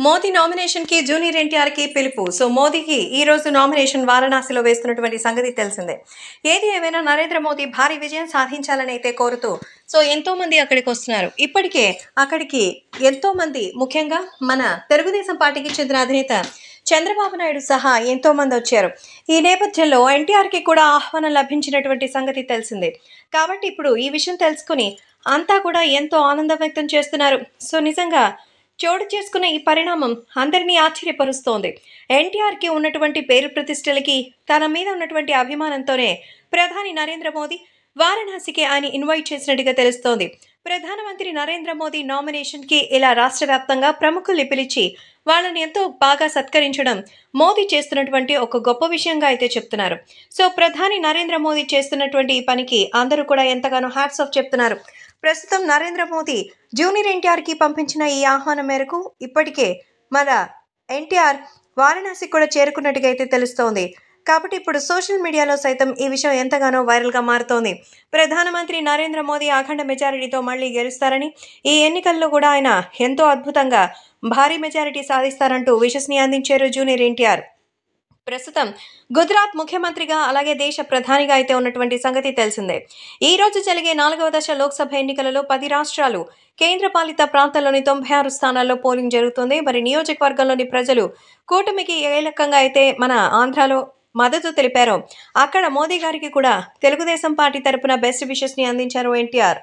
Modi nomination కి junior NTR కి పిలుపు. సో మోదీకి ఈ రోజు నామినేషన్ వారణాసిలో వేస్తున్నటువంటి సంగతి తెలిసిందే. ఏది ఏమైనా నరేంద్ర మోదీ భారీ విజయం సాధించాలని అయితే కోరుతూ సో ఎంతో మంది అక్కడికి వస్తున్నారు. ఇప్పటికే అక్కడికి ఎంతో మంది, ముఖ్యంగా మన తెలుగుదేశం పార్టీకి చెందిన అధినేత చంద్రబాబు నాయుడు సహా ఎంతో మంది వచ్చారు. ఈ నేపథ్యంలో ఎన్టీఆర్ కి కూడా ఆహ్వానం లభించినటువంటి సంగతి తెలిసిందే. కాబట్టి ఇప్పుడు ఈ విషయం తెలుసుకుని అంతా కూడా ఎంతో ఆనందం వ్యక్తం చేస్తున్నారు. సో నిజంగా చోటు చేసుకున్న ఈ పరిణామం అందరినీ ఆశ్చర్యపరుస్తోంది. ఎన్టీఆర్కి ఉన్నటువంటి పేరు ప్రతిష్టలకి, తన మీద ఉన్నటువంటి అభిమానంతోనే ప్రధాని నరేంద్ర మోదీ వారణాసికి ఆయన ఇన్వైట్ చేసినట్టుగా తెలుస్తోంది. ప్రధానమంత్రి నరేంద్ర మోదీ నామినేషన్కి ఇలా రాష్ట్ర వ్యాప్తంగా ప్రముఖుల్ని పిలిచి వాళ్ళని ఎంతో బాగా సత్కరించడం మోదీ చేస్తున్నటువంటి ఒక గొప్ప విషయంగా అయితే చెప్తున్నారు. సో ప్రధాని నరేంద్ర మోదీ చేస్తున్నటువంటి ఈ పనికి అందరూ కూడా ఎంతగానో హ్యాట్స్ ఆఫ్ చెప్తున్నారు. ప్రస్తుతం నరేంద్ర మోదీ జూనియర్ ఎన్టీఆర్కి పంపించిన ఈ ఆహ్వానం మేరకు ఇప్పటికే మన ఎన్టీఆర్ వారణాసి కూడా చేరుకున్నట్టుగా అయితే తెలుస్తోంది. కాబట్టి ఇప్పుడు సోషల్ మీడియాలో సైతం ఈ విషయం ఎంతగానో వైరల్గా మారుతోంది. ప్రధానమంత్రి నరేంద్ర మోదీ అఖండ మెజారిటీతో మళ్లీ గెలుస్తారని, ఈ ఎన్నికల్లో కూడా ఆయన ఎంతో అద్భుతంగా భారీ మెజారిటీ సాధిస్తారంటూ విషస్ని అందించారు జూనియర్ ఎన్టీఆర్. ప్రస్తుతం గుజరాత్ ముఖ్యమంత్రిగా, అలాగే దేశ ప్రధానిగా అయితే ఉన్నటువంటి సంగతి తెలిసిందే. ఈ రోజు జరిగే 4వ దశ లోక్సభ ఎన్నికలలో 10 రాష్ట్రాలు, కేంద్రపాలిత ప్రాంతాల్లోని 96 స్థానాల్లో పోలింగ్ జరుగుతుంది. మరి నియోజకవర్గంలోని ప్రజలు కూటమికి ఏ రకంగా అయితే మన ఆంధ్రాలో మద్దతు తెలిపారో, అక్కడ మోదీ గారికి కూడా తెలుగుదేశం పార్టీ తరపున బెస్ట్ విషెస్ ని అందించారు ఎన్టీఆర్.